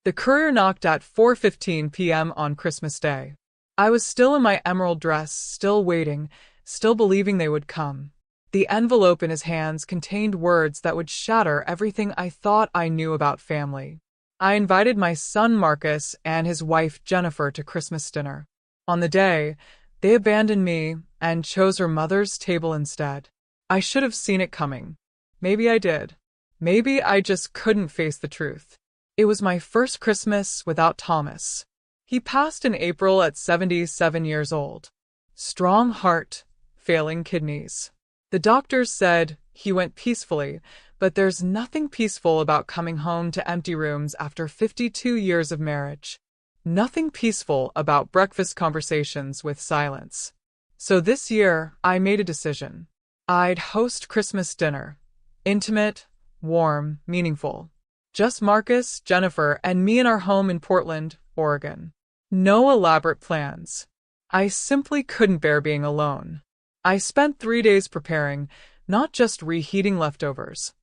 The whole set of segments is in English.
The courier knocked at 4:15 p.m. on Christmas Day. I was still in my emerald dress, still waiting, still believing they would come. The envelope in his hands contained words that would shatter everything I thought I knew about family. I invited my son Marcus and his wife Jennifer to Christmas dinner. On the day, they abandoned me and chose her mother's table instead. I should have seen it coming. Maybe I did. Maybe I just couldn't face the truth. It was my first Christmas without Thomas. He passed in April at 77 years old. Strong heart, failing kidneys. The doctors said he went peacefully, but there's nothing peaceful about coming home to empty rooms after 52 years of marriage. Nothing peaceful about breakfast conversations with silence. So this year, I made a decision. I'd host Christmas dinner. Intimate, warm, meaningful. Just Marcus, Jennifer, and me in our home in Portland, Oregon. No elaborate plans. I simply couldn't bear being alone. I spent 3 days preparing, not just reheating leftovers.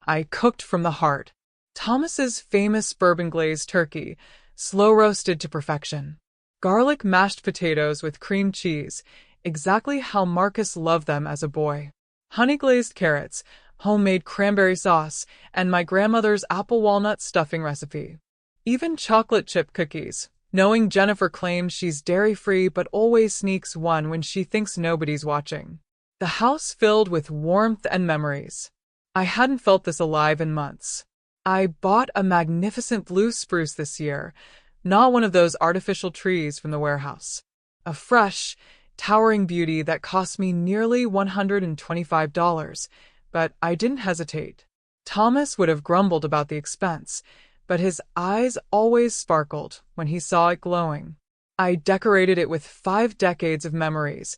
I cooked from the heart. Thomas's famous bourbon-glazed turkey, slow-roasted to perfection. Garlic mashed potatoes with cream cheese, exactly how Marcus loved them as a boy. Honey-glazed carrots, homemade cranberry sauce, and my grandmother's apple walnut stuffing recipe. Even chocolate chip cookies, knowing Jennifer claims she's dairy-free but always sneaks one when she thinks nobody's watching. The house filled with warmth and memories. I hadn't felt this alive in months. I bought a magnificent blue spruce this year, not one of those artificial trees from the warehouse. A fresh, towering beauty that cost me nearly $125, but I didn't hesitate. Thomas would have grumbled about the expense, but his eyes always sparkled when he saw it glowing. I decorated it with 5 decades of memories,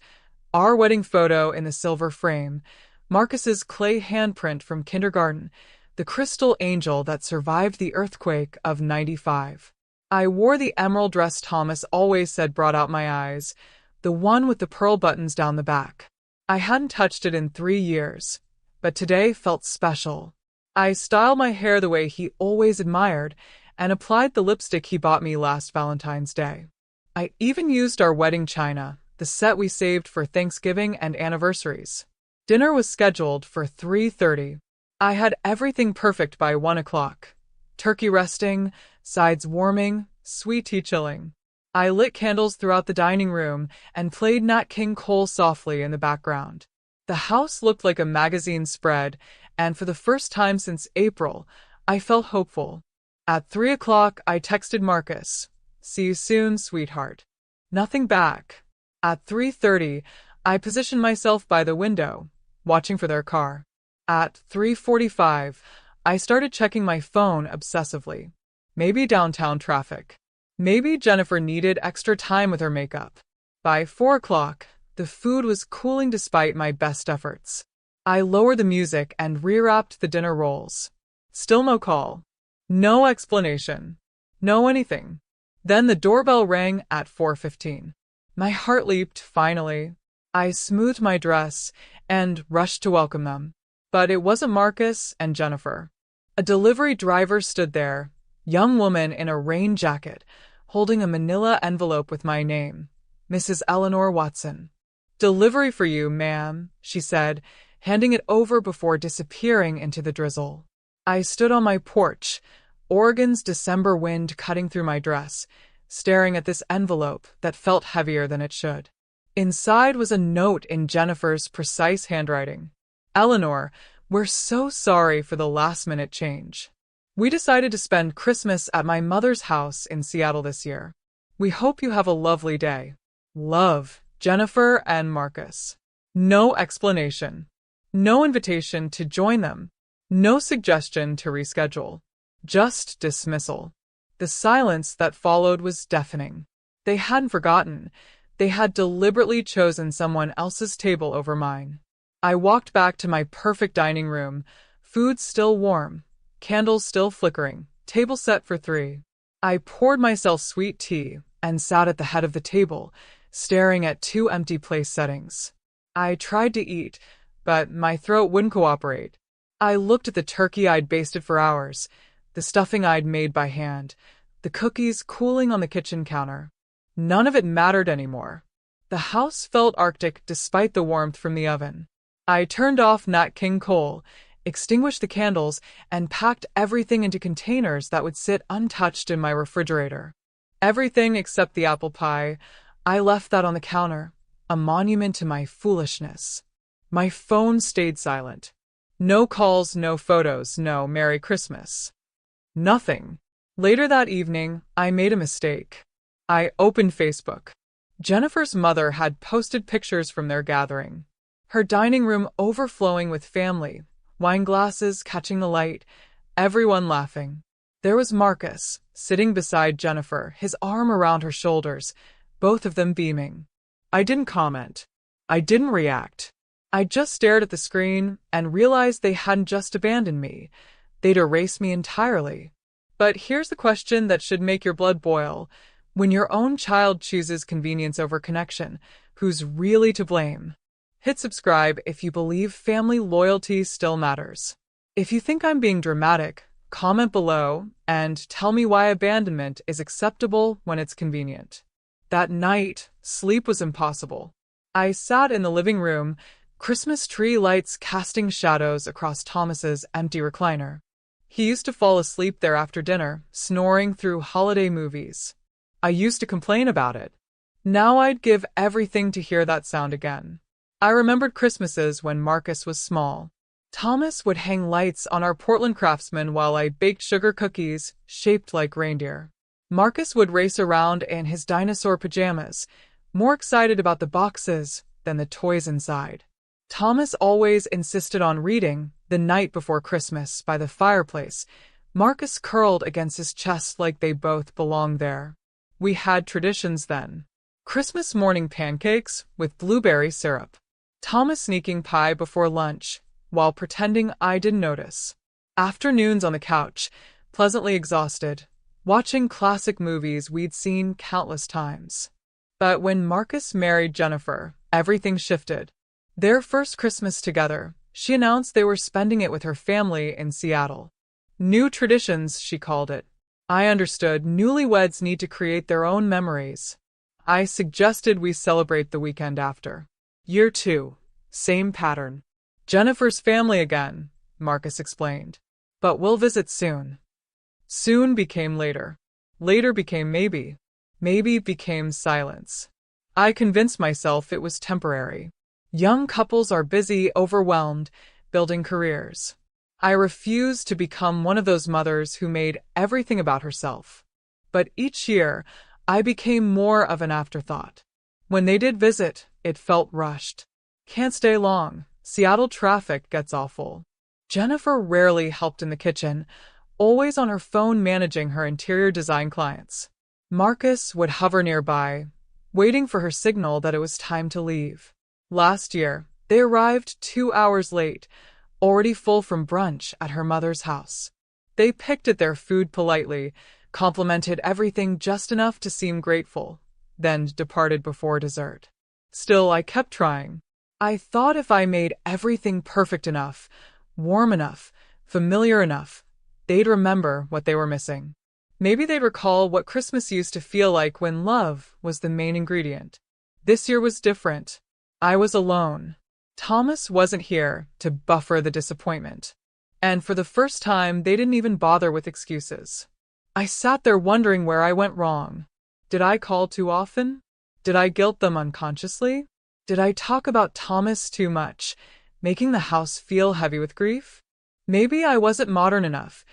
our wedding photo in the silver frame, Marcus's clay handprint from kindergarten, the crystal angel that survived the earthquake of '95. I wore the emerald dress Thomas always said brought out my eyes, the one with the pearl buttons down the back. I hadn't touched it in 3 years, but today felt special. I styled my hair the way he always admired and applied the lipstick he bought me last Valentine's Day. I even used our wedding china, the set we saved for Thanksgiving and anniversaries. Dinner was scheduled for 3:30. I had everything perfect by 1 o'clock. Turkey resting, sides warming, sweet tea chilling. I lit candles throughout the dining room and played Nat King Cole softly in the background. The house looked like a magazine spread, and for the first time since April, I felt hopeful. At 3 o'clock, I texted Marcus, "See you soon, sweetheart." Nothing back. At 3:30, I positioned myself by the window, watching for their car. At 3:45, I started checking my phone obsessively. Maybe downtown traffic. Maybe Jennifer needed extra time with her makeup. By 4 o'clock, the food was cooling despite my best efforts. I lowered the music and rewrapped the dinner rolls. Still no call. No explanation. No anything. Then the doorbell rang at 4:15. My heart leaped, finally. I smoothed my dress and rushed to welcome them. But it wasn't Marcus and Jennifer. A delivery driver stood there, young woman in a rain jacket, holding a manila envelope with my name, Mrs. Eleanor Watson. "Delivery for you, ma'am," she said, handing it over before disappearing into the drizzle. I stood on my porch, Oregon's December wind cutting through my dress, staring at this envelope that felt heavier than it should. Inside was a note in Jennifer's precise handwriting. "Eleanor, we're so sorry for the last-minute change. We decided to spend Christmas at my mother's house in Seattle this year. We hope you have a lovely day. Love, Jennifer and Marcus." No explanation. No invitation to join them. No suggestion to reschedule. Just dismissal. The silence that followed was deafening. They hadn't forgotten. They had deliberately chosen someone else's table over mine. I walked back to my perfect dining room, food still warm, candles still flickering, table set for 3. I poured myself sweet tea and sat at the head of the table, staring at 2 empty place settings. I tried to eat, but my throat wouldn't cooperate. I looked at the turkey I'd basted for hours, the stuffing I'd made by hand, the cookies cooling on the kitchen counter. None of it mattered anymore. The house felt arctic despite the warmth from the oven. I turned off Nat King Cole, extinguished the candles, and packed everything into containers that would sit untouched in my refrigerator. Everything except the apple pie. I left that on the counter, a monument to my foolishness. My phone stayed silent. No calls, no photos, no Merry Christmas. Nothing. Later that evening, I made a mistake. I opened Facebook. Jennifer's mother had posted pictures from their gathering. Her dining room overflowing with family, wine glasses catching the light, everyone laughing. There was Marcus, sitting beside Jennifer, his arm around her shoulders, both of them beaming. I didn't comment. I didn't react. I just stared at the screen and realized they hadn't just abandoned me. They'd erased me entirely. But here's the question that should make your blood boil. When your own child chooses convenience over connection, who's really to blame? Hit subscribe if you believe family loyalty still matters. If you think I'm being dramatic, comment below and tell me why abandonment is acceptable when it's convenient. That night, sleep was impossible. I sat in the living room, Christmas tree lights casting shadows across Thomas's empty recliner. He used to fall asleep there after dinner, snoring through holiday movies. I used to complain about it. Now I'd give everything to hear that sound again. I remembered Christmases when Marcus was small. Thomas would hang lights on our Portland Craftsman while I baked sugar cookies shaped like reindeer. Marcus would race around in his dinosaur pajamas, more excited about the boxes than the toys inside. Thomas always insisted on reading the night before Christmas by the fireplace. Marcus curled against his chest like they both belonged there. We had traditions then. Christmas morning pancakes with blueberry syrup. Thomas sneaking pie before lunch, while pretending I didn't notice. Afternoons on the couch, pleasantly exhausted, watching classic movies we'd seen countless times. But when Marcus married Jennifer, everything shifted. Their first Christmas together, she announced they were spending it with her family in Seattle. New traditions, she called it. I understood newlyweds need to create their own memories. I suggested we celebrate the weekend after. Year 2. Same pattern. Jennifer's family again, Marcus explained. But we'll visit soon. Soon became later. Later became maybe. Maybe became silence. I convinced myself it was temporary. Young couples are busy, overwhelmed, building careers. I refused to become one of those mothers who made everything about herself. But each year, I became more of an afterthought. When they did visit, it felt rushed. Can't stay long. Seattle traffic gets awful. Jennifer rarely helped in the kitchen, always on her phone managing her interior design clients. Marcus would hover nearby, waiting for her signal that it was time to leave. Last year, they arrived 2 hours late, already full from brunch at her mother's house. They picked at their food politely, complimented everything just enough to seem grateful, then departed before dessert. Still, I kept trying. I thought if I made everything perfect enough, warm enough, familiar enough, they'd remember what they were missing. Maybe they'd recall what Christmas used to feel like when love was the main ingredient. This year was different. I was alone. Thomas wasn't here to buffer the disappointment. And for the first time, they didn't even bother with excuses. I sat there wondering where I went wrong. Did I call too often? Did I guilt them unconsciously? Did I talk about Thomas too much, making the house feel heavy with grief? Maybe I wasn't modern enough,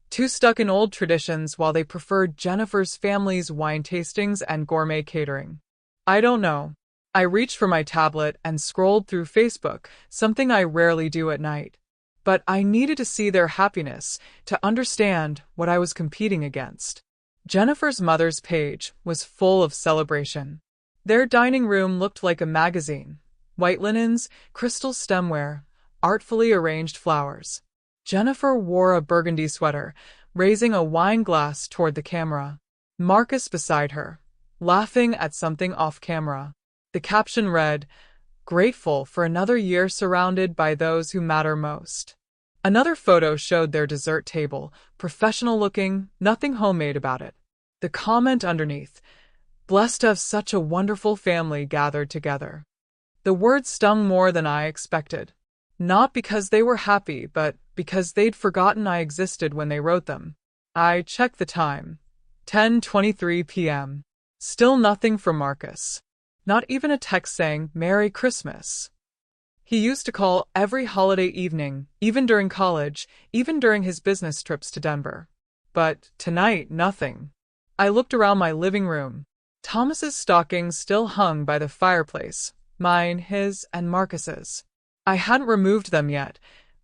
too stuck in old traditions while they preferred Jennifer's family's wine tastings and gourmet catering. I don't know. I reached for my tablet and scrolled through Facebook, something I rarely do at night. But I needed to see their happiness to understand what I was competing against. Jennifer's mother's page was full of celebration. Their dining room looked like a magazine. White linens, crystal stemware, artfully arranged flowers. Jennifer wore a burgundy sweater, raising a wine glass toward the camera. Marcus beside her, laughing at something off camera. The caption read, "Grateful for another year surrounded by those who matter most." Another photo showed their dessert table, professional looking, nothing homemade about it. The comment underneath, "Blessed to have such a wonderful family gathered together." The words stung more than I expected. Not because they were happy, but because they'd forgotten I existed when they wrote them. I checked the time. 10:23 p.m. Still nothing from Marcus. Not even a text saying, "Merry Christmas." He used to call every holiday evening, even during college, even during his business trips to Denver. But tonight, nothing. I looked around my living room. Thomas's stockings still hung by the fireplace. Mine, his, and Marcus's. I hadn't removed them yet,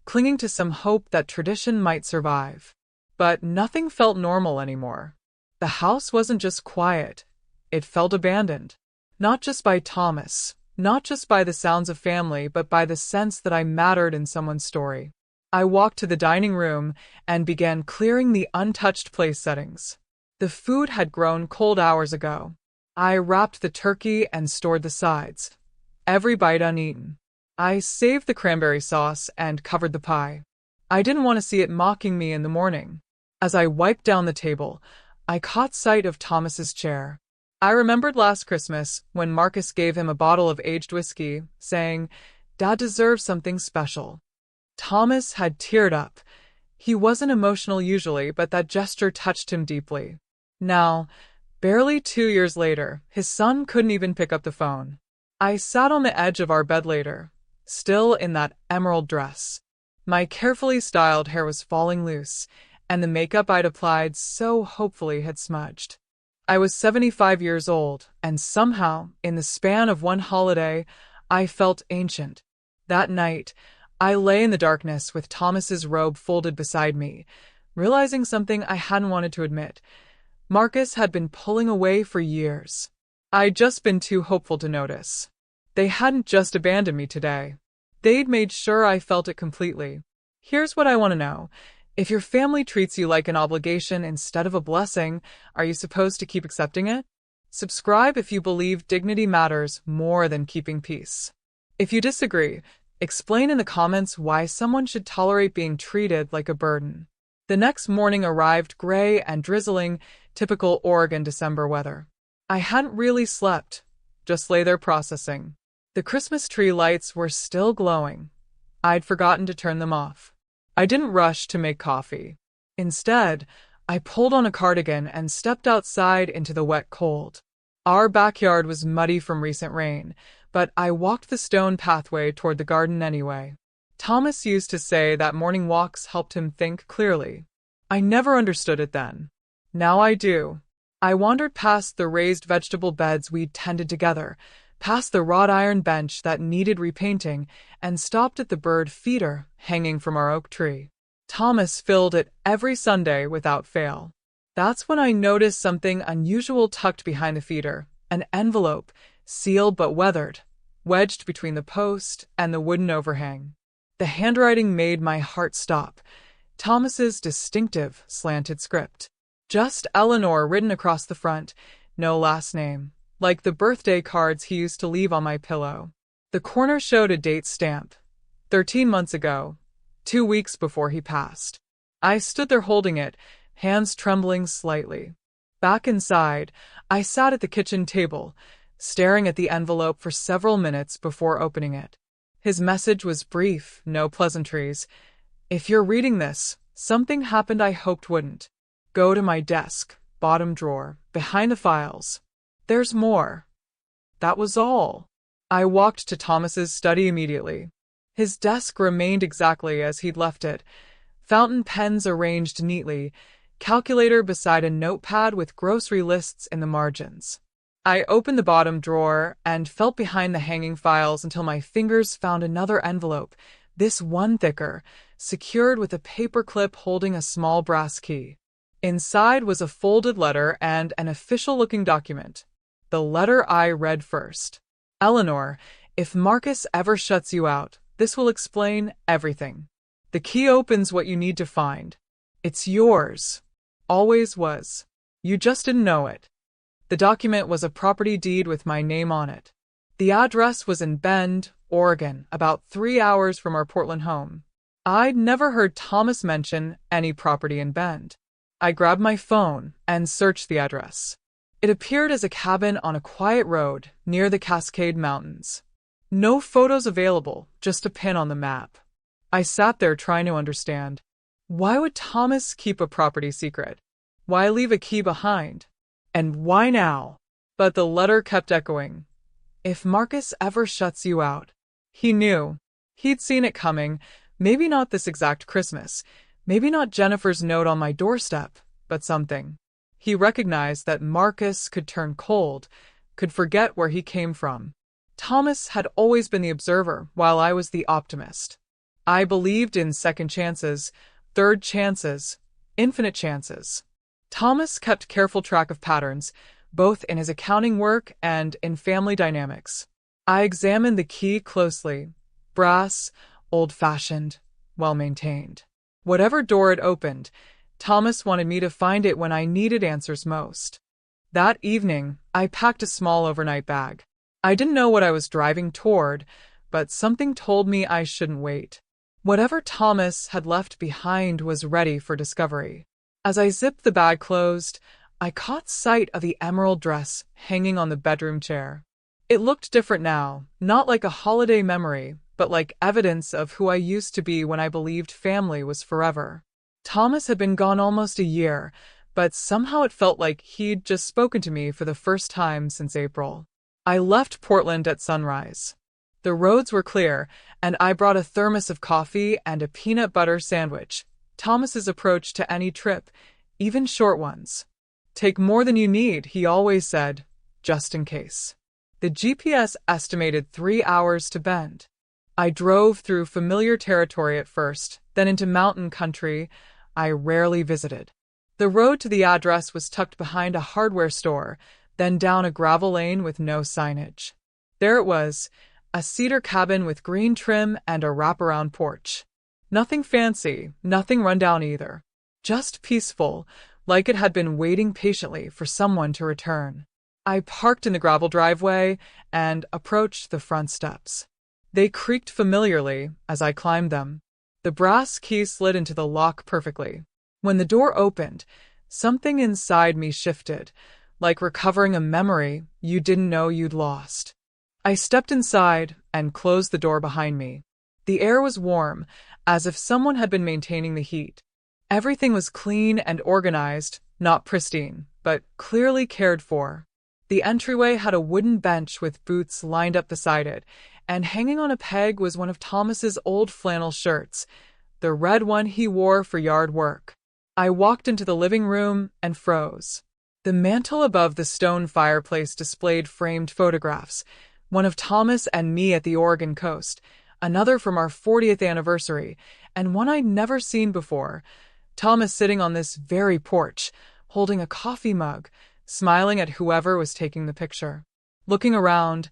clinging to some hope that tradition might survive. But nothing felt normal anymore. The house wasn't just quiet. It felt abandoned. Not just by Thomas, not just by the sounds of family, but by the sense that I mattered in someone's story. I walked to the dining room and began clearing the untouched place settings. The food had grown cold hours ago. I wrapped the turkey and stored the sides, every bite uneaten. I saved the cranberry sauce and covered the pie. I didn't want to see it mocking me in the morning. As I wiped down the table, I caught sight of Thomas's chair. I remembered last Christmas when Marcus gave him a bottle of aged whiskey, saying, "Dad deserves something special." Thomas had teared up. He wasn't emotional usually, but that gesture touched him deeply. Now, barely 2 years later, his son couldn't even pick up the phone. I sat on the edge of our bed later, still in that emerald dress. My carefully styled hair was falling loose, and the makeup I'd applied so hopefully had smudged. I was 75 years old, and somehow, in the span of one holiday, I felt ancient. That night, I lay in the darkness with Thomas's robe folded beside me, realizing something I hadn't wanted to admit. Marcus had been pulling away for years. I'd just been too hopeful to notice. They hadn't just abandoned me today. They'd made sure I felt it completely. Here's what I want to know. If your family treats you like an obligation instead of a blessing, are you supposed to keep accepting it? Subscribe if you believe dignity matters more than keeping peace. If you disagree, explain in the comments why someone should tolerate being treated like a burden. The next morning arrived gray and drizzling, typical Oregon December weather. I hadn't really slept, just lay there processing. The Christmas tree lights were still glowing. I'd forgotten to turn them off. I didn't rush to make coffee. Instead, I pulled on a cardigan and stepped outside into the wet cold. Our backyard was muddy from recent rain, but I walked the stone pathway toward the garden anyway. Thomas used to say that morning walks helped him think clearly. I never understood it then. Now I do. I wandered past the raised vegetable beds we'd tended together, past the wrought iron bench that needed repainting, and stopped at the Birdfeeder hanging from our oak tree. Thomas filled it every Sunday without fail. That's when I noticed something unusual tucked behind the feeder, an envelope, sealed but weathered, wedged between the post and the wooden overhang. The handwriting made my heart stop. Thomas's distinctive, slanted script. Just Eleanor written across the front, no last name, like the birthday cards he used to leave on my pillow. The corner showed a date stamp. 13 months ago, 2 weeks before he passed. I stood there holding it, hands trembling slightly. Back inside, I sat at the kitchen table, staring at the envelope for several minutes before opening it. His message was brief, no pleasantries. If you're reading this, something happened I hoped wouldn't. Go to my desk, bottom drawer, behind the files. There's more. That was all. I walked to Thomas's study immediately. His desk remained exactly as he'd left it. Fountain pens arranged neatly, calculator beside a notepad with grocery lists in the margins. I opened the bottom drawer and felt behind the hanging files until my fingers found another envelope, this one thicker, secured with a paper clip holding a small brass key. Inside was a folded letter and an official-looking document. The letter I read first. Eleanor, if Marcus ever shuts you out, this will explain everything. The key opens what you need to find. It's yours. Always was. You just didn't know it. The document was a property deed with my name on it. The address was in Bend, Oregon, about 3 hours from our Portland home. I'd never heard Thomas mention any property in Bend. I grabbed my phone and searched the address. It appeared as a cabin on a quiet road near the Cascade Mountains. No photos available, just a pin on the map. I sat there trying to understand. Why would Thomas keep a property secret? Why leave a key behind? And why now? But the letter kept echoing. If Marcus ever shuts you out. He knew. He'd seen it coming. Maybe not this exact Christmas. Maybe not Jennifer's note on my doorstep, but something. He recognized that Marcus could turn cold, could forget where he came from. Thomas had always been the observer, while I was the optimist. I believed in second chances, third chances, infinite chances. Thomas kept careful track of patterns, both in his accounting work and in family dynamics. I examined the key closely. Brass, old-fashioned, well-maintained. Whatever door it opened, Thomas wanted me to find it when I needed answers most. That evening, I packed a small overnight bag. I didn't know what I was driving toward, but something told me I shouldn't wait. Whatever Thomas had left behind was ready for discovery. As I zipped the bag closed, I caught sight of the emerald dress hanging on the bedroom chair. It looked different now, not like a holiday memory, but like evidence of who I used to be when I believed family was forever. Thomas had been gone almost a year, but somehow it felt like he'd just spoken to me for the first time since April. I left Portland at sunrise. The roads were clear, and I brought a thermos of coffee and a peanut butter sandwich. Thomas's approach to any trip, even short ones. Take more than you need, he always said, just in case. The GPS estimated 3 hours to Bend. I drove through familiar territory at first, then into mountain country I rarely visited. The road to the address was tucked behind a hardware store, then down a gravel lane with no signage. There it was, a cedar cabin with green trim and a wraparound porch. Nothing fancy, nothing rundown either. Just peaceful, like it had been waiting patiently for someone to return. I parked in the gravel driveway and approached the front steps. They creaked familiarly as I climbed them. The brass key slid into the lock perfectly. When the door opened, something inside me shifted, like recovering a memory you didn't know you'd lost. I stepped inside and closed the door behind me. The air was warm, as if someone had been maintaining the heat. Everything was clean and organized, not pristine, but clearly cared for. The entryway had a wooden bench with boots lined up beside it, and hanging on a peg was one of Thomas's old flannel shirts, the red one he wore for yard work. I walked into the living room and froze. The mantel above the stone fireplace displayed framed photographs, one of Thomas and me at the Oregon coast, another from our 40th anniversary, and one I'd never seen before. Thomas sitting on this very porch, holding a coffee mug, smiling at whoever was taking the picture. Looking around,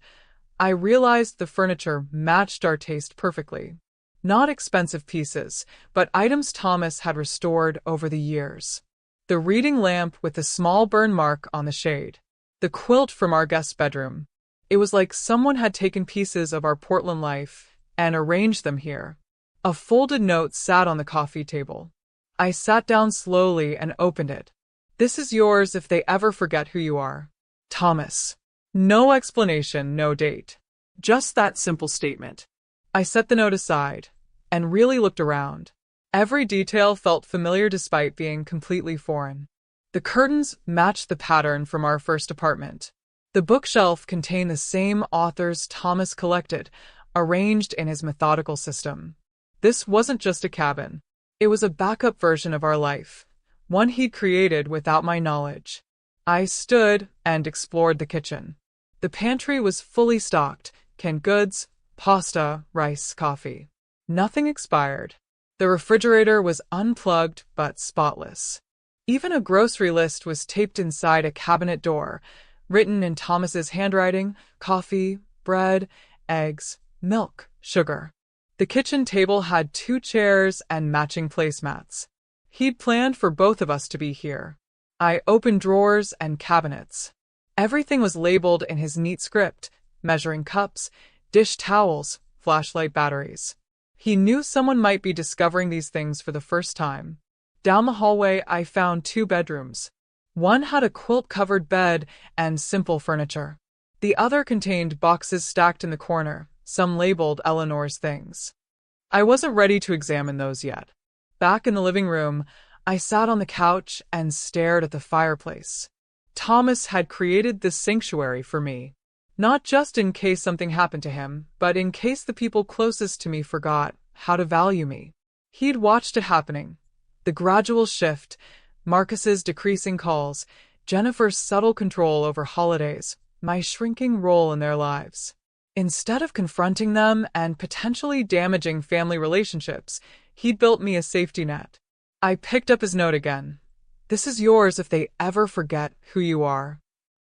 I realized the furniture matched our taste perfectly. Not expensive pieces, but items Thomas had restored over the years. The reading lamp with the small burn mark on the shade. The quilt from our guest bedroom. It was like someone had taken pieces of our Portland life and arranged them here. A folded note sat on the coffee table. I sat down slowly and opened it. This is yours if they ever forget who you are. Thomas. No explanation, no date. Just that simple statement. I set the note aside and really looked around. Every detail felt familiar despite being completely foreign. The curtains matched the pattern from our first apartment. The bookshelf contained the same authors Thomas collected, arranged in his methodical system. This wasn't just a cabin. It was a backup version of our life, one he'd created without my knowledge. I stood and explored the kitchen. The pantry was fully stocked, canned goods, pasta, rice, coffee. Nothing expired. The refrigerator was unplugged but spotless. Even a grocery list was taped inside a cabinet door, written in Thomas's handwriting: coffee, bread, eggs, milk, sugar. The kitchen table had 2 chairs and matching placemats. He'd planned for both of us to be here. I opened drawers and cabinets. Everything was labeled in his neat script: measuring cups, dish towels, flashlight batteries. He knew someone might be discovering these things for the first time. Down the hallway, I found two bedrooms. One had a quilt-covered bed and simple furniture. The other contained boxes stacked in the corner, some labeled Eleanor's things. I wasn't ready to examine those yet. Back in the living room, I sat on the couch and stared at the fireplace. Thomas had created this sanctuary for me, not just in case something happened to him, but in case the people closest to me forgot how to value me. He'd watched it happening. The gradual shift, Marcus's decreasing calls, Jennifer's subtle control over holidays, my shrinking role in their lives. Instead of confronting them and potentially damaging family relationships, he'd built me a safety net. I picked up his note again. This is yours if they ever forget who you are.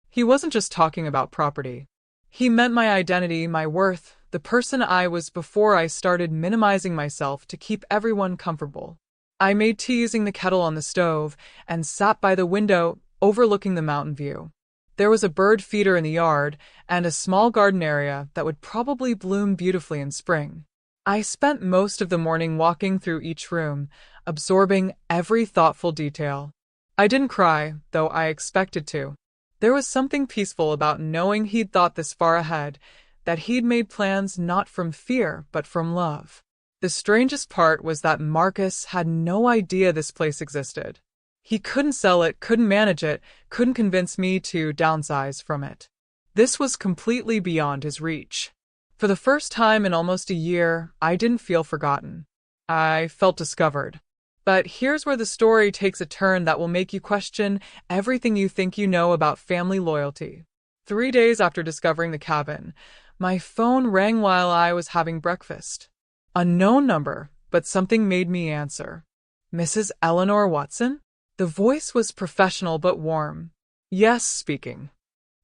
He wasn't just talking about property. He meant my identity, my worth, the person I was before I started minimizing myself to keep everyone comfortable. I made tea using the kettle on the stove and sat by the window overlooking the mountain view. There was a bird feeder in the yard and a small garden area that would probably bloom beautifully in spring. I spent most of the morning walking through each room, absorbing every thoughtful detail. I didn't cry, though I expected to. There was something peaceful about knowing he'd thought this far ahead, that he'd made plans not from fear, but from love. The strangest part was that Marcus had no idea this place existed. He couldn't sell it, couldn't manage it, couldn't convince me to downsize from it. This was completely beyond his reach. For the first time in almost a year, I didn't feel forgotten. I felt discovered. But here's where the story takes a turn that will make you question everything you think you know about family loyalty. 3 days after discovering the cabin, my phone rang while I was having breakfast. Unknown number, but something made me answer. Mrs. Eleanor Watson? The voice was professional but warm. Yes, speaking.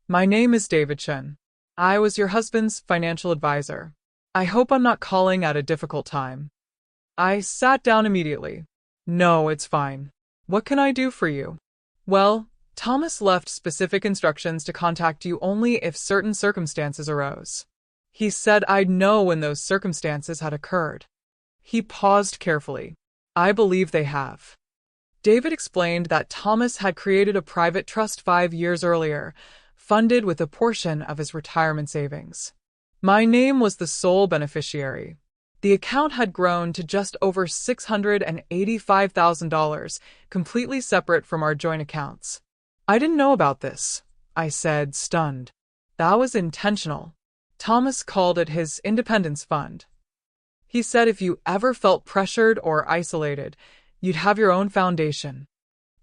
My name is David Chen. I was your husband's financial advisor. I hope I'm not calling at a difficult time. I sat down immediately. No, it's fine. What can I do for you? Well, Thomas left specific instructions to contact you only if certain circumstances arose. He said I'd know when those circumstances had occurred. He paused carefully. I believe they have. David explained that Thomas had created a private trust 5 years earlier, funded with a portion of his retirement savings. My name was the sole beneficiary. The account had grown to just over $685,000, completely separate from our joint accounts. I didn't know about this, I said, stunned. That was intentional. Thomas called it his independence fund. He said if you ever felt pressured or isolated, you'd have your own foundation.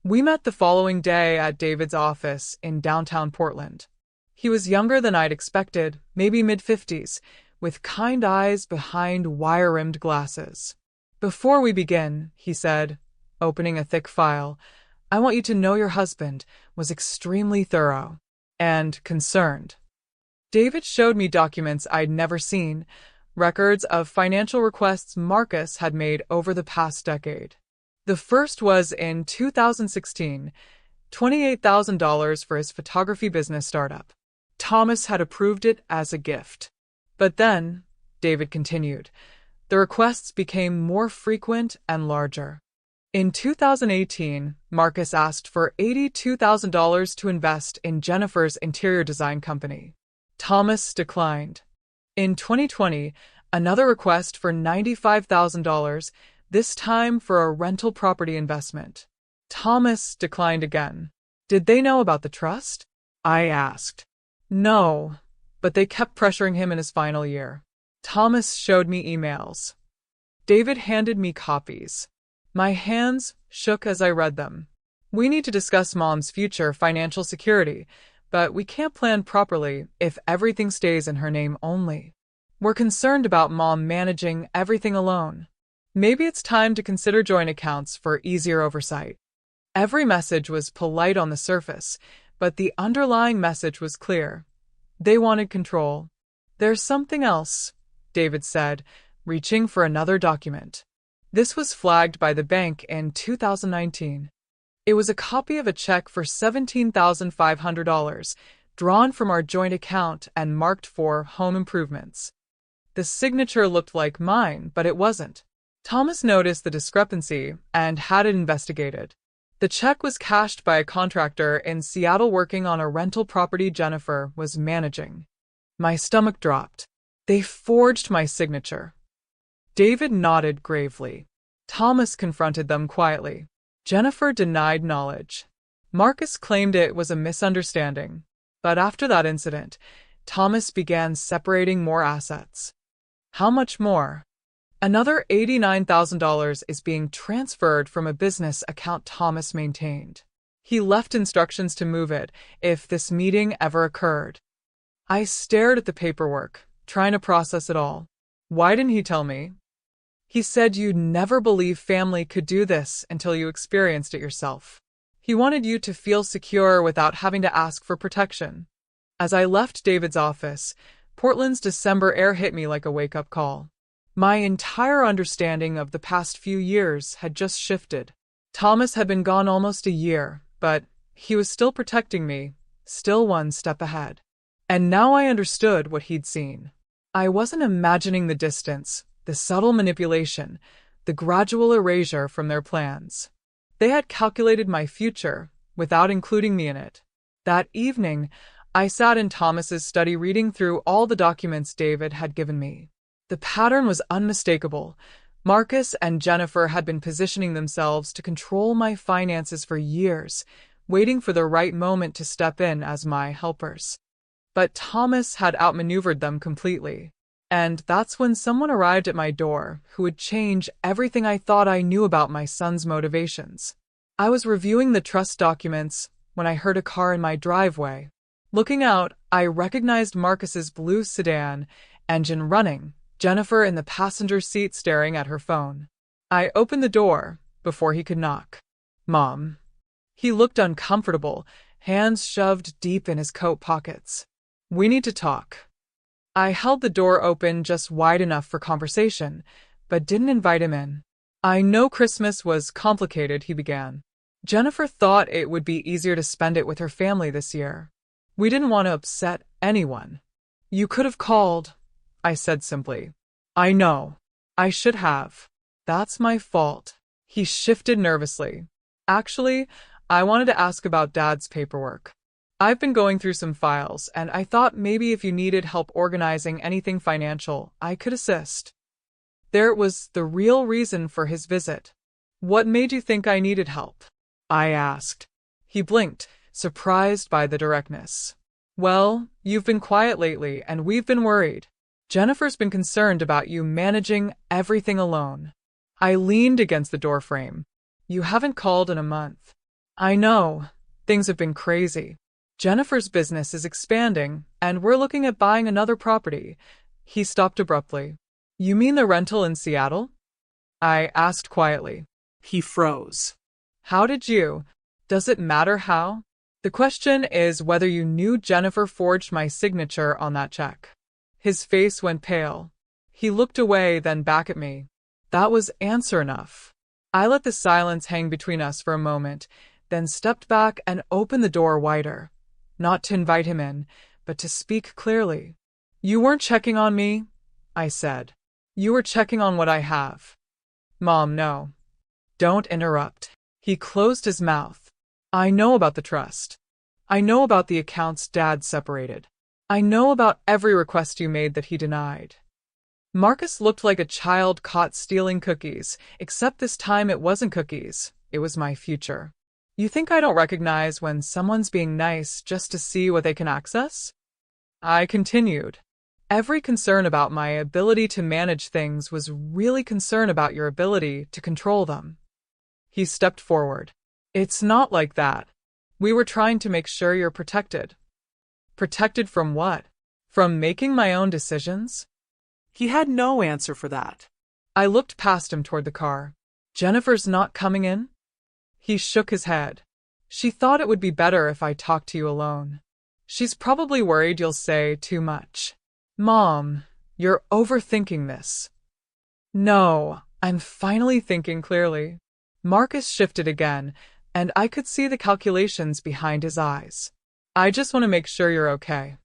We met the following day at David's office in downtown Portland. He was younger than I'd expected, maybe mid-50s, with kind eyes behind wire-rimmed glasses. Before we begin, he said, opening a thick file, I want you to know your husband was extremely thorough and concerned. David showed me documents I'd never seen, records of financial requests Marcus had made over the past decade. The first was in 2016, $28,000 for his photography business startup. Thomas had approved it as a gift. But then, David continued, the requests became more frequent and larger. In 2018, Marcus asked for $82,000 to invest in Jennifer's interior design company. Thomas declined. In 2020, another request for $95,000, this time for a rental property investment. Thomas declined again. Did they know about the trust? I asked. No, but they kept pressuring him in his final year. Thomas showed me emails. David handed me copies. My hands shook as I read them. We need to discuss Mom's future financial security, but we can't plan properly if everything stays in her name only. We're concerned about Mom managing everything alone. Maybe it's time to consider joint accounts for easier oversight. Every message was polite on the surface, but the underlying message was clear. They wanted control. There's something else, David said, reaching for another document. This was flagged by the bank in 2019. It was a copy of a check for $17,500, drawn from our joint account and marked for home improvements. The signature looked like mine, but it wasn't. Thomas noticed the discrepancy and had it investigated. The check was cashed by a contractor in Seattle working on a rental property Jennifer was managing. My stomach dropped. They forged my signature. David nodded gravely. Thomas confronted them quietly. Jennifer denied knowledge. Marcus claimed it was a misunderstanding. But after that incident, Thomas began separating more assets. How much more? Another $89,000 is being transferred from a business account Thomas maintained. He left instructions to move it if this meeting ever occurred. I stared at the paperwork, trying to process it all. Why didn't he tell me? He said you'd never believe family could do this until you experienced it yourself. He wanted you to feel secure without having to ask for protection. As I left David's office, Portland's December air hit me like a wake-up call. My entire understanding of the past few years had just shifted. Thomas had been gone almost a year, but he was still protecting me, still one step ahead. And now I understood what he'd seen. I wasn't imagining the distance, the subtle manipulation, the gradual erasure from their plans. They had calculated my future without including me in it. That evening, I sat in Thomas's study reading through all the documents David had given me. The pattern was unmistakable. Marcus and Jennifer had been positioning themselves to control my finances for years, waiting for the right moment to step in as my helpers. But Thomas had outmaneuvered them completely. And that's when someone arrived at my door who would change everything I thought I knew about my son's motivations. I was reviewing the trust documents when I heard a car in my driveway. Looking out, I recognized Marcus's blue sedan, engine running, Jennifer in the passenger seat staring at her phone. I opened the door before he could knock. Mom. He looked uncomfortable, hands shoved deep in his coat pockets. We need to talk. I held the door open just wide enough for conversation, but didn't invite him in. I know Christmas was complicated, he began. Jennifer thought it would be easier to spend it with her family this year. We didn't want to upset anyone. You could have called, I said simply. I know. I should have. That's my fault. He shifted nervously. Actually, I wanted to ask about Dad's paperwork. I've been going through some files, and I thought maybe if you needed help organizing anything financial, I could assist. There was the real reason for his visit. What made you think I needed help? I asked. He blinked, surprised by the directness. Well, you've been quiet lately, and we've been worried. Jennifer's been concerned about you managing everything alone. I leaned against the doorframe. You haven't called in a month. I know. Things have been crazy. Jennifer's business is expanding, and we're looking at buying another property. He stopped abruptly. You mean the rental in Seattle? I asked quietly. He froze. How did you? Does it matter how? The question is whether you knew Jennifer forged my signature on that check. His face went pale. He looked away, then back at me. That was answer enough. I let the silence hang between us for a moment, then stepped back and opened the door wider. Not to invite him in, but to speak clearly. You weren't checking on me, I said. You were checking on what I have. Mom, no. Don't interrupt. He closed his mouth. I know about the trust. I know about the accounts Dad separated. I know about every request you made that he denied. Marcus looked like a child caught stealing cookies, except this time it wasn't cookies. It was my future. You think I don't recognize when someone's being nice just to see what they can access? I continued. Every concern about my ability to manage things was really concern about your ability to control them. He stepped forward. It's not like that. We were trying to make sure you're protected. Protected from what? From making my own decisions? He had no answer for that. I looked past him toward the car. Jennifer's not coming in? He shook his head. She thought it would be better if I talked to you alone. She's probably worried you'll say too much. Mom, you're overthinking this. No, I'm finally thinking clearly. Marcus shifted again, and I could see the calculations behind his eyes. I just want to make sure you're okay.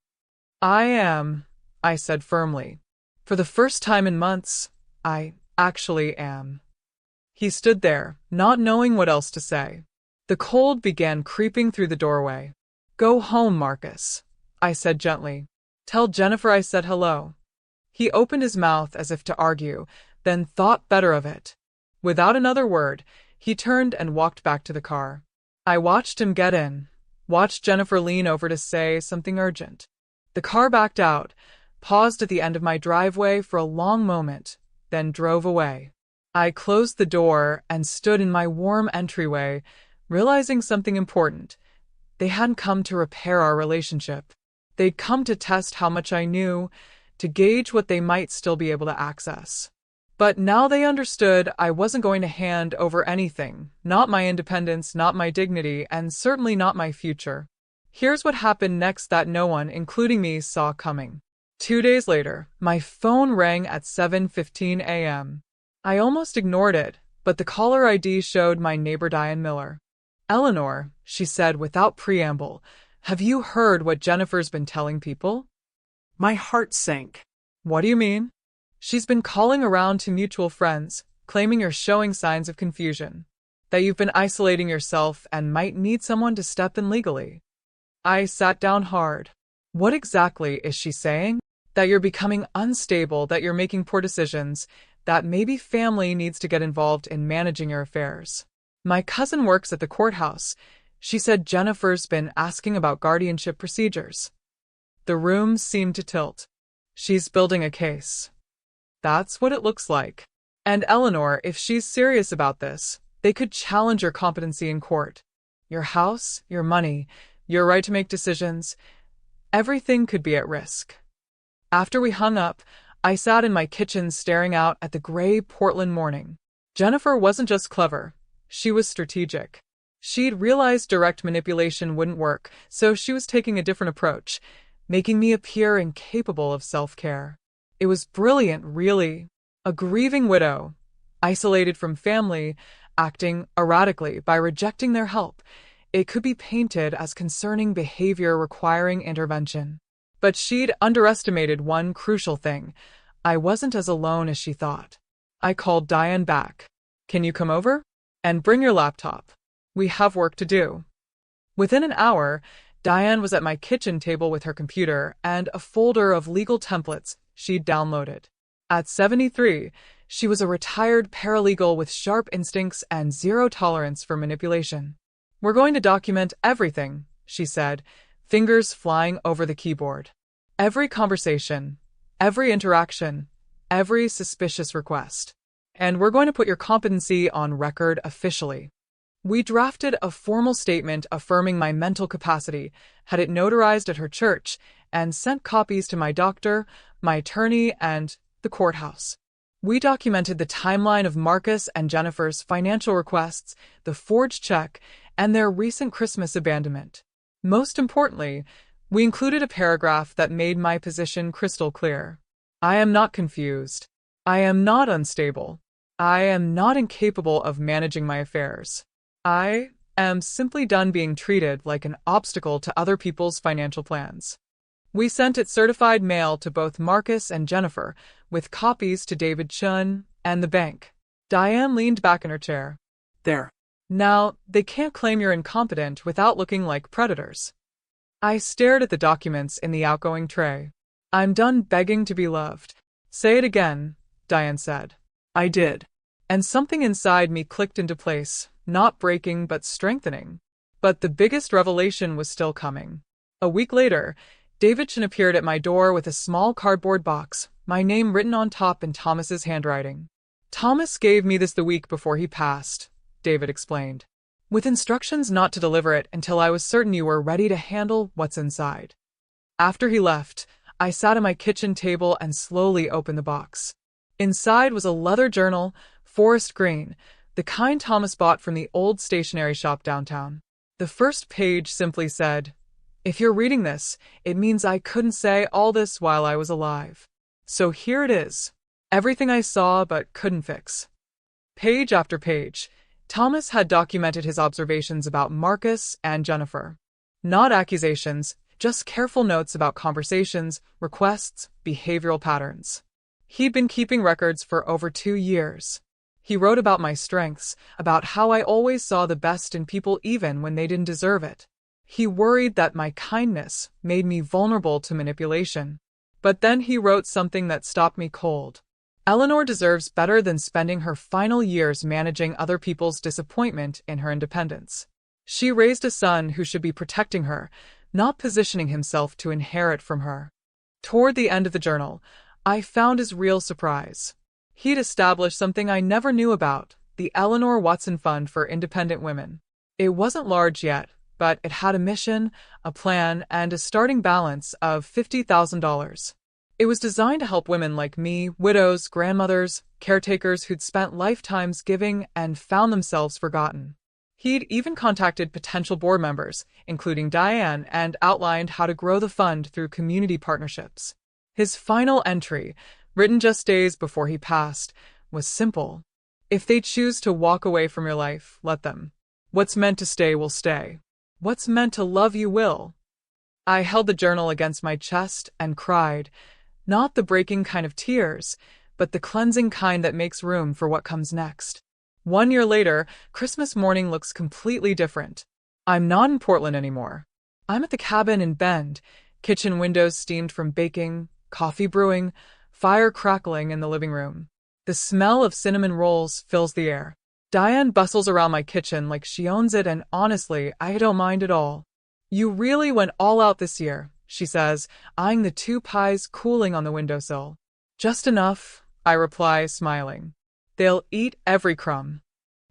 I am, I said firmly. For the first time in months, I actually am. He stood there, not knowing what else to say. The cold began creeping through the doorway. Go home, Marcus, I said gently. Tell Jennifer I said hello. He opened his mouth as if to argue, then thought better of it. Without another word, he turned and walked back to the car. I watched him get in, watched Jennifer lean over to say something urgent. The car backed out, paused at the end of my driveway for a long moment, then drove away. I closed the door and stood in my warm entryway, realizing something important. They hadn't come to repair our relationship. They'd come to test how much I knew, to gauge what they might still be able to access. But now they understood I wasn't going to hand over anything, not my independence, not my dignity, and certainly not my future. Here's what happened next that no one, including me, saw coming. 2 days later, my phone rang at 7:15 a.m. I almost ignored it, but the caller ID showed my neighbor Diane Miller. Eleanor, she said without preamble, have you heard what Jennifer's been telling people? My heart sank. What do you mean? She's been calling around to mutual friends, claiming you're showing signs of confusion, that you've been isolating yourself and might need someone to step in legally. I sat down hard. What exactly is she saying? That you're becoming unstable, that you're making poor decisions, that maybe family needs to get involved in managing your affairs. My cousin works at the courthouse. She said Jennifer's been asking about guardianship procedures. The room seemed to tilt. She's building a case. That's what it looks like. And Eleanor, if she's serious about this, they could challenge your competency in court. Your house, your money, your right to make decisions, everything could be at risk. After we hung up, I sat in my kitchen staring out at the gray Portland morning. Jennifer wasn't just clever, she was strategic. She'd realized direct manipulation wouldn't work, so she was taking a different approach, making me appear incapable of self-care. It was brilliant, really. A grieving widow, isolated from family, acting erratically by rejecting their help. It could be painted as concerning behavior requiring intervention. But she'd underestimated one crucial thing. I wasn't as alone as she thought. I called Diane back. Can you come over? And bring your laptop. We have work to do. Within an hour, Diane was at my kitchen table with her computer and a folder of legal templates she'd downloaded. At 73, she was a retired paralegal with sharp instincts and zero tolerance for manipulation. We're going to document everything, she said, fingers flying over the keyboard. Every conversation, every interaction, every suspicious request. And we're going to put your competency on record officially. We drafted a formal statement affirming my mental capacity, had it notarized at her church, and sent copies to my doctor, my attorney, and the courthouse. We documented the timeline of Marcus and Jennifer's financial requests, the forged check, and their recent Christmas abandonment. Most importantly, we included a paragraph that made my position crystal clear. I am not confused. I am not unstable. I am not incapable of managing my affairs. I am simply done being treated like an obstacle to other people's financial plans. We sent it certified mail to both Marcus and Jennifer, with copies to David Chun and the bank. Diane leaned back in her chair. There. Now, they can't claim you're incompetent without looking like predators. I stared at the documents in the outgoing tray. I'm done begging to be loved. Say it again, Diane said. I did. And something inside me clicked into place, not breaking but strengthening. But the biggest revelation was still coming. A week later, David Chun appeared at my door with a small cardboard box, my name written on top in Thomas's handwriting. Thomas gave me this the week before he passed, David explained, with instructions not to deliver it until I was certain you were ready to handle what's inside. After he left, I sat at my kitchen table and slowly opened the box. Inside was a leather journal, forest green, the kind Thomas bought from the old stationery shop downtown. The first page simply said, "If you're reading this, it means I couldn't say all this while I was alive. So here it is. Everything I saw but couldn't fix." Page after page, Thomas had documented his observations about Marcus and Jennifer. Not accusations, just careful notes about conversations, requests, behavioral patterns. He'd been keeping records for over 2 years. He wrote about my strengths, about how I always saw the best in people even when they didn't deserve it. He worried that my kindness made me vulnerable to manipulation. But then he wrote something that stopped me cold. Eleanor deserves better than spending her final years managing other people's disappointment in her independence. She raised a son who should be protecting her, not positioning himself to inherit from her. Toward the end of the journal, I found his real surprise. He'd established something I never knew about, the Eleanor Watson Fund for Independent Women. It wasn't large yet, but it had a mission, a plan, and a starting balance of $50,000. It was designed to help women like me, widows, grandmothers, caretakers who'd spent lifetimes giving and found themselves forgotten. He'd even contacted potential board members, including Diane, and outlined how to grow the fund through community partnerships. His final entry, written just days before he passed, was simple. If they choose to walk away from your life, let them. What's meant to stay will stay. What's meant to love you will. I held the journal against my chest and cried, not the breaking kind of tears, but the cleansing kind that makes room for what comes next. 1 year later, Christmas morning looks completely different. I'm not in Portland anymore. I'm at the cabin in Bend, kitchen windows steamed from baking, coffee brewing, fire crackling in the living room. The smell of cinnamon rolls fills the air. Diane bustles around my kitchen like she owns it, and honestly, I don't mind at all. You really went all out this year, she says, eyeing the 2 pies cooling on the windowsill. Just enough, I reply, smiling. They'll eat every crumb.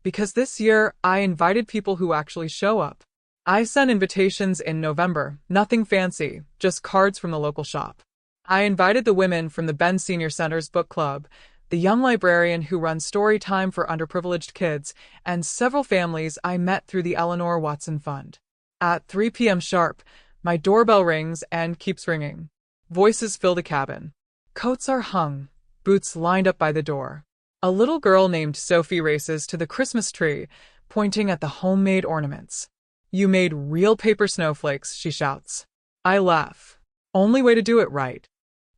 Because this year, I invited people who actually show up. I sent invitations in November, nothing fancy, just cards from the local shop. I invited the women from the Bend Senior Center's book club, the young librarian who runs story time for underprivileged kids, and several families I met through the Eleanor Watson Fund. At 3 p.m. sharp, my doorbell rings and keeps ringing. Voices fill the cabin. Coats are hung, boots lined up by the door. A little girl named Sophie races to the Christmas tree, pointing at the homemade ornaments. You made real paper snowflakes, she shouts. I laugh. Only way to do it right.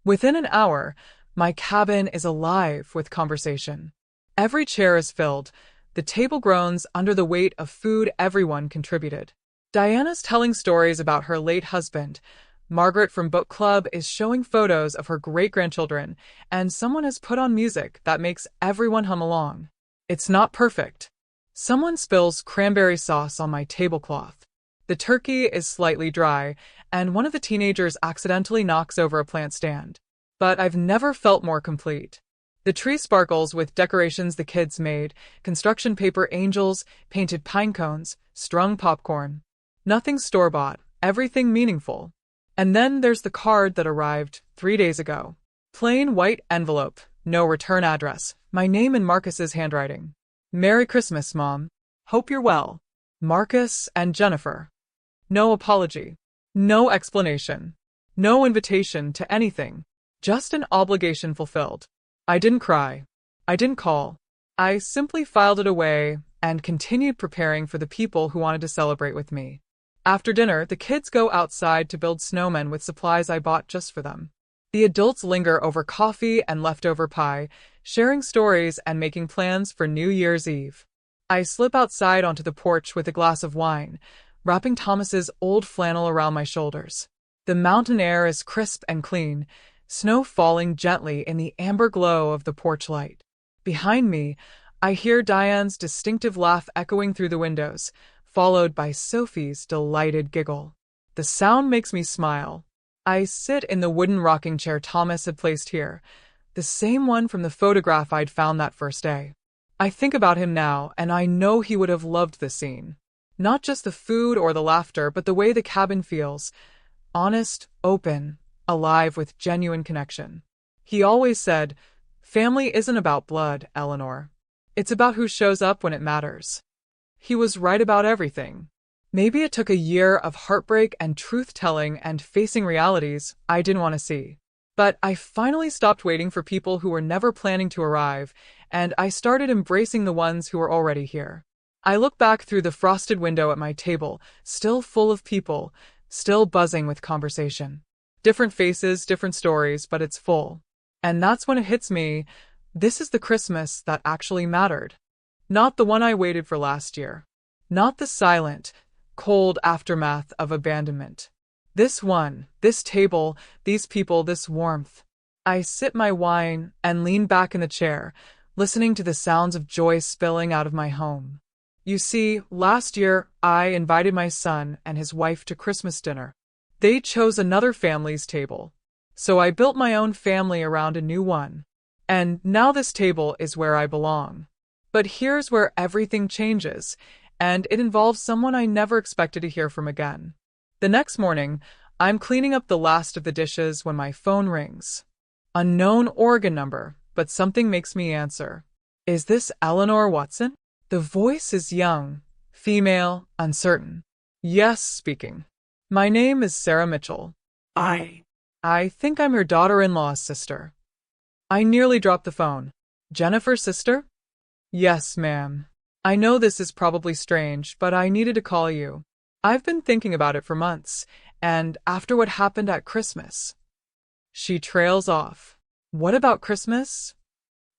Within an hour, my cabin is alive with conversation. Every chair is filled. The table groans under the weight of food everyone contributed. Diana's telling stories about her late husband. Margaret from book club is showing photos of her great-grandchildren, and someone has put on music that makes everyone hum along. It's not perfect. Someone spills cranberry sauce on my tablecloth. The turkey is slightly dry, and one of the teenagers accidentally knocks over a plant stand. But I've never felt more complete. The tree sparkles with decorations the kids made, construction paper angels, painted pine cones, strung popcorn. Nothing store-bought, everything meaningful. And then there's the card that arrived 3 days ago. Plain white envelope, no return address, my name in Marcus's handwriting. Merry Christmas, Mom. Hope you're well. Marcus and Jennifer. No apology. No explanation. No invitation to anything. Just an obligation fulfilled. I didn't cry. I didn't call. I simply filed it away and continued preparing for the people who wanted to celebrate with me. After dinner, the kids go outside to build snowmen with supplies I bought just for them. The adults linger over coffee and leftover pie, sharing stories and making plans for New Year's Eve. I slip outside onto the porch with a glass of wine, wrapping Thomas's old flannel around my shoulders. The mountain air is crisp and clean, snow falling gently in the amber glow of the porch light. Behind me, I hear Diane's distinctive laugh echoing through the windows, followed by Sophie's delighted giggle. The sound makes me smile. I sit in the wooden rocking chair Thomas had placed here, the same one from the photograph I'd found that first day. I think about him now, and I know he would have loved this scene. Not just the food or the laughter, but the way the cabin feels. Honest, open, alive with genuine connection. He always said, "Family isn't about blood, Eleanor. It's about who shows up when it matters." He was right about everything. Maybe it took a year of heartbreak and truth-telling and facing realities I didn't want to see. But I finally stopped waiting for people who were never planning to arrive, and I started embracing the ones who were already here. I look back through the frosted window at my table, still full of people, still buzzing with conversation. Different faces, different stories, but it's full. And that's when it hits me. This is the Christmas that actually mattered. Not the one I waited for last year. Not the silent, cold aftermath of abandonment. This one, this table, these people, this warmth. I sip my wine and lean back in the chair, listening to the sounds of joy spilling out of my home. You see, last year I invited my son and his wife to Christmas dinner. They chose another family's table. So I built my own family around a new one. And now this table is where I belong. But here's where everything changes, and it involves someone I never expected to hear from again. The next morning, I'm cleaning up the last of the dishes when my phone rings. Unknown Oregon number, but something makes me answer. Is this Eleanor Watson? The voice is young, female, uncertain. Yes, speaking. My name is Sarah Mitchell. I think I'm your daughter-in-law's sister. I nearly dropped the phone. Jennifer's sister? Yes, ma'am. I know this is probably strange, but I needed to call you. I've been thinking about it for months, and after what happened at Christmas. She trails off. What about Christmas?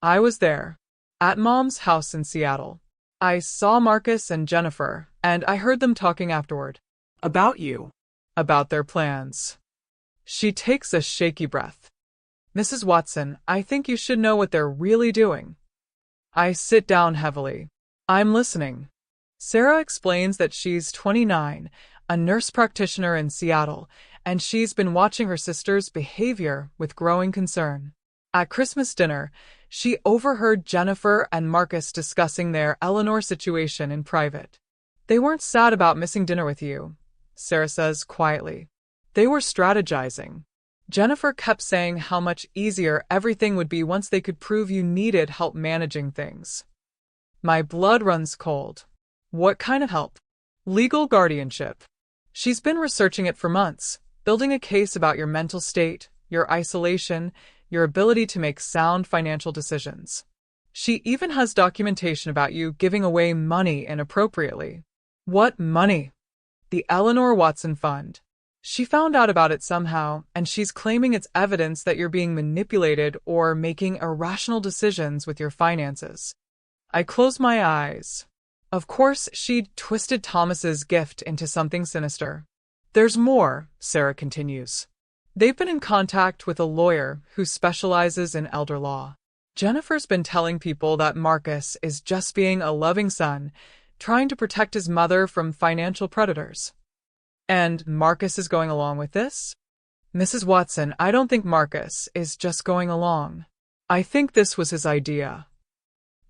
I was there, at Mom's house in Seattle. I saw Marcus and Jennifer, and I heard them talking afterward. About you. About their plans. She takes a shaky breath. Mrs. Watson, I think you should know what they're really doing. I sit down heavily. I'm listening. Sarah explains that she's 29, a nurse practitioner in Seattle, and she's been watching her sister's behavior with growing concern. At Christmas dinner, she overheard Jennifer and Marcus discussing their Eleanor situation in private. They weren't sad about missing dinner with you, Sarah says quietly. They were strategizing. Jennifer kept saying how much easier everything would be once they could prove you needed help managing things. My blood runs cold. What kind of help? Legal guardianship. She's been researching it for months, building a case about your mental state, your isolation, your ability to make sound financial decisions. She even has documentation about you giving away money inappropriately. What money? The Eleanor Watson Fund. She found out about it somehow, and she's claiming it's evidence that you're being manipulated or making irrational decisions with your finances. I close my eyes. Of course, she'd twisted Thomas's gift into something sinister. There's more, Sarah continues. They've been in contact with a lawyer who specializes in elder law. Jennifer's been telling people that Marcus is just being a loving son, trying to protect his mother from financial predators. And Marcus is going along with this? Mrs. Watson, I don't think Marcus is just going along. I think this was his idea.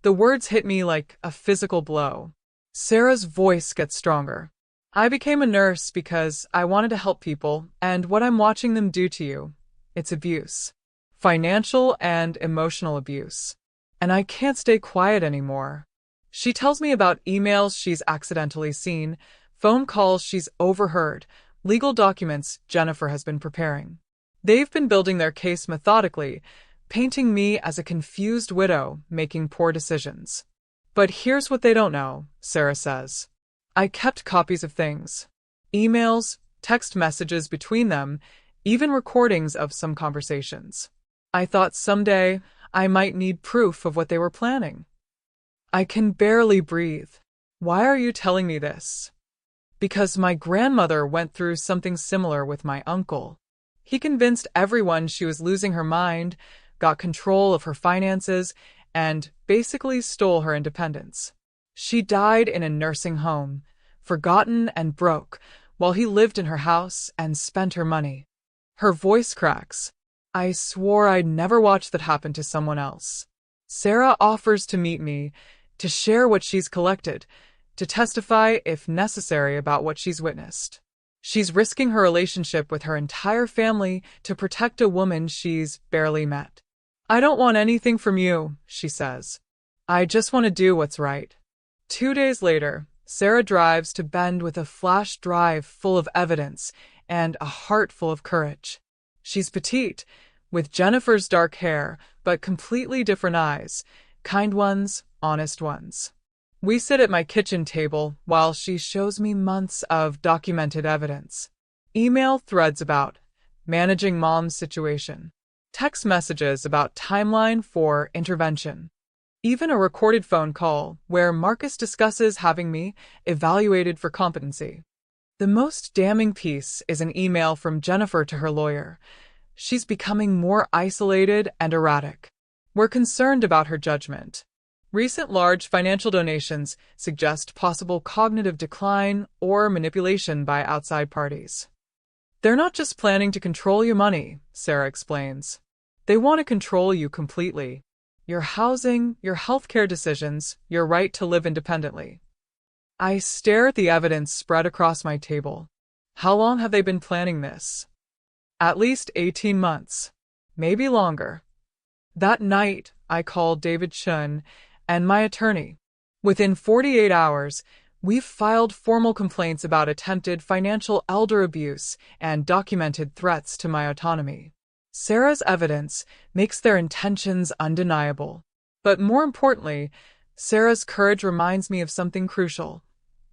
The words hit me like a physical blow. Sarah's voice gets stronger. I became a nurse because I wanted to help people, and what I'm watching them do to you, it's abuse. Financial and emotional abuse. And I can't stay quiet anymore. She tells me about emails she's accidentally seen, phone calls she's overheard, legal documents Jennifer has been preparing. They've been building their case methodically, painting me as a confused widow making poor decisions. But here's what they don't know, Sarah says. I kept copies of things. Emails, text messages between them, even recordings of some conversations. I thought someday I might need proof of what they were planning. I can barely breathe. Why are you telling me this? Because my grandmother went through something similar with my uncle. He convinced everyone she was losing her mind, got control of her finances, and basically stole her independence. She died in a nursing home, forgotten and broke, while he lived in her house and spent her money. Her voice cracks. I swore I'd never watch that happen to someone else. Sarah offers to meet me, to share what she's collected, to testify, if necessary, about what she's witnessed. She's risking her relationship with her entire family to protect a woman she's barely met. I don't want anything from you, she says. I just want to do what's right. 2 days later, Sarah drives to Bend with a flash drive full of evidence and a heart full of courage. She's petite, with Jennifer's dark hair, but completely different eyes, kind ones, honest ones. We sit at my kitchen table while she shows me months of documented evidence. Email threads about managing Mom's situation, text messages about timeline for intervention, even a recorded phone call where Marcus discusses having me evaluated for competency. The most damning piece is an email from Jennifer to her lawyer. She's becoming more isolated and erratic. We're concerned about her judgment. Recent large financial donations suggest possible cognitive decline or manipulation by outside parties. They're not just planning to control your money, Sarah explains. They want to control you completely. Your housing, your healthcare decisions, your right to live independently. I stare at the evidence spread across my table. How long have they been planning this? At least 18 months. Maybe longer. That night, I called David Chun and my attorney. Within 48 hours, we've filed formal complaints about attempted financial elder abuse and documented threats to my autonomy. Sarah's evidence makes their intentions undeniable. But more importantly, Sarah's courage reminds me of something crucial.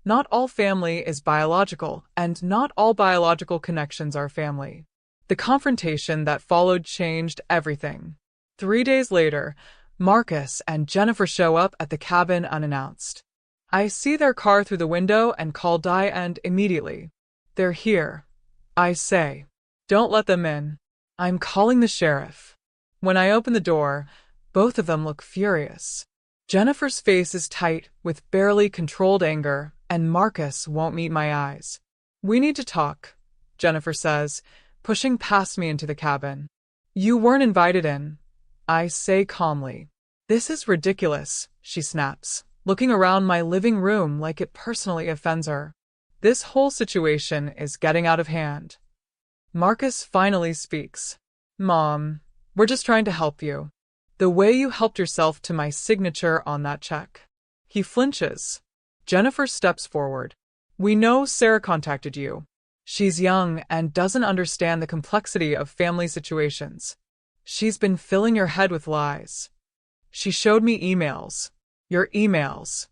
Not all family is biological, and not all biological connections are family. The confrontation that followed changed everything. 3 days later, Marcus and Jennifer show up at the cabin unannounced. I see their car through the window and call Diane immediately. They're here. I say, don't let them in. I'm calling the sheriff. When I open the door, both of them look furious. Jennifer's face is tight with barely controlled anger, and Marcus won't meet my eyes. We need to talk, Jennifer says, pushing past me into the cabin. You weren't invited in, I say calmly. This is ridiculous, she snaps, looking around my living room like it personally offends her. This whole situation is getting out of hand. Marcus finally speaks. Mom, we're just trying to help you. The way you helped yourself to my signature on that check. He flinches. Jennifer steps forward. We know Sarah contacted you. She's young and doesn't understand the complexity of family situations. She's been filling your head with lies. She showed me emails. Your emails.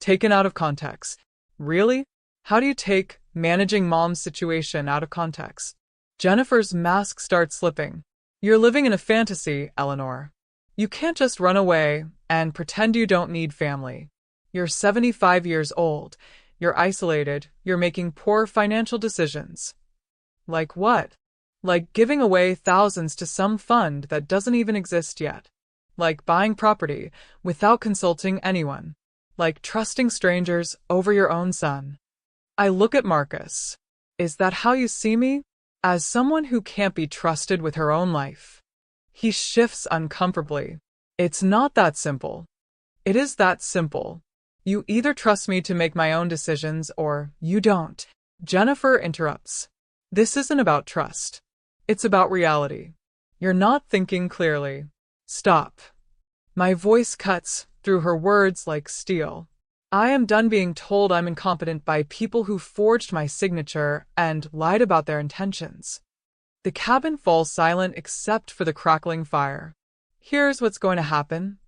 Taken out of context. Really? How do you take managing mom's situation out of context? Jennifer's mask starts slipping. You're living in a fantasy, Eleanor. You can't just run away and pretend you don't need family. You're 75 years old. You're isolated. You're making poor financial decisions. Like what? Like giving away thousands to some fund that doesn't even exist yet. Like buying property without consulting anyone. Like trusting strangers over your own son. I look at Marcus. Is that how you see me? As someone who can't be trusted with her own life. He shifts uncomfortably. It's not that simple. It is that simple. You either trust me to make my own decisions or you don't. Jennifer interrupts. This isn't about trust. It's about reality. You're not thinking clearly. Stop. My voice cuts through her words like steel. I am done being told I'm incompetent by people who forged my signature and lied about their intentions. The cabin falls silent except for the crackling fire. Here's what's going to happen.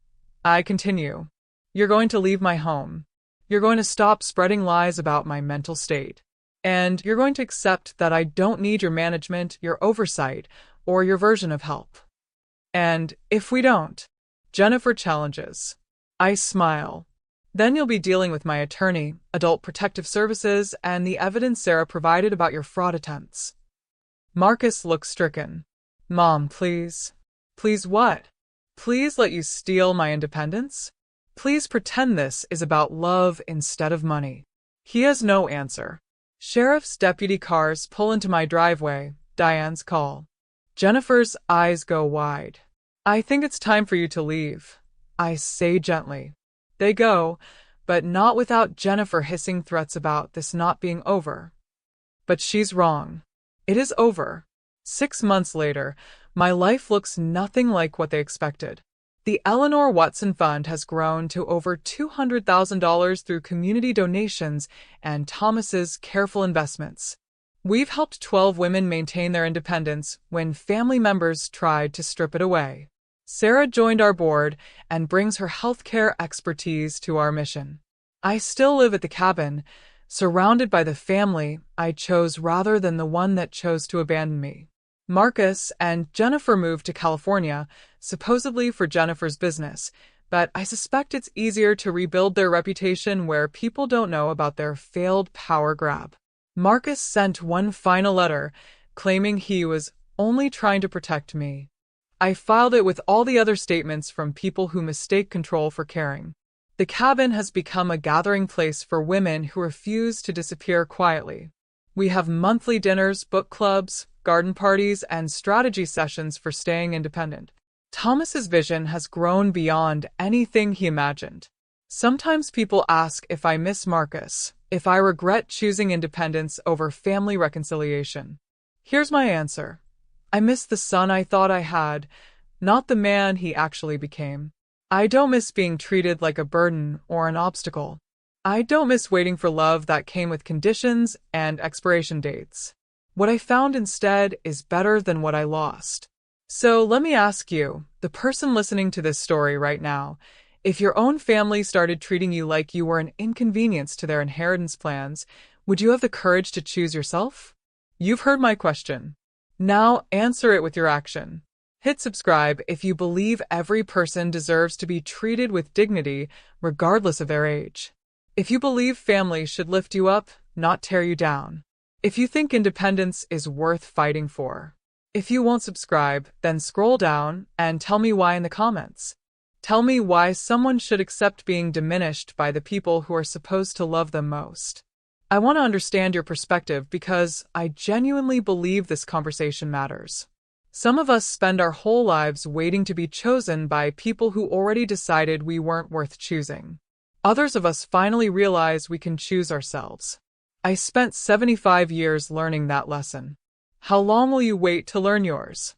I continue. You're going to leave my home. You're going to stop spreading lies about my mental state. And you're going to accept that I don't need your management, your oversight, or your version of help. And if we don't, Jennifer challenges. I smile. Then you'll be dealing with my attorney, Adult Protective Services, and the evidence Sarah provided about your fraud attempts. Marcus looks stricken. Mom, please. Please what? Please let you steal my independence? Please pretend this is about love instead of money. He has no answer. Sheriff's deputy cars pull into my driveway, Diane's call. Jennifer's eyes go wide. I think it's time for you to leave, I say gently. They go, but not without Jennifer hissing threats about this not being over. But she's wrong. It is over. 6 months later, my life looks nothing like what they expected. The Eleanor Watson Fund has grown to over $200,000 through community donations and Thomas's careful investments. We've helped 12 women maintain their independence when family members tried to strip it away. Sarah joined our board and brings her healthcare expertise to our mission. I still live at the cabin, surrounded by the family I chose rather than the one that chose to abandon me. Marcus and Jennifer moved to California, supposedly for Jennifer's business, but I suspect it's easier to rebuild their reputation where people don't know about their failed power grab. Marcus sent one final letter, claiming he was only trying to protect me. I filed it with all the other statements from people who mistake control for caring. The cabin has become a gathering place for women who refuse to disappear quietly. We have monthly dinners, book clubs, garden parties, and strategy sessions for staying independent. Thomas's vision has grown beyond anything he imagined. Sometimes people ask if I miss Marcus, if I regret choosing independence over family reconciliation. Here's my answer. I miss the son I thought I had, not the man he actually became. I don't miss being treated like a burden or an obstacle. I don't miss waiting for love that came with conditions and expiration dates. What I found instead is better than what I lost. So let me ask you, the person listening to this story right now, if your own family started treating you like you were an inconvenience to their inheritance plans, would you have the courage to choose yourself? You've heard my question. Now answer it with your action. Hit subscribe if you believe every person deserves to be treated with dignity, regardless of their age. If you believe family should lift you up, not tear you down. If you think independence is worth fighting for. If you won't subscribe, then scroll down and tell me why in the comments. Tell me why someone should accept being diminished by the people who are supposed to love them most. I want to understand your perspective because I genuinely believe this conversation matters. Some of us spend our whole lives waiting to be chosen by people who already decided we weren't worth choosing. Others of us finally realize we can choose ourselves. I spent 75 years learning that lesson. How long will you wait to learn yours?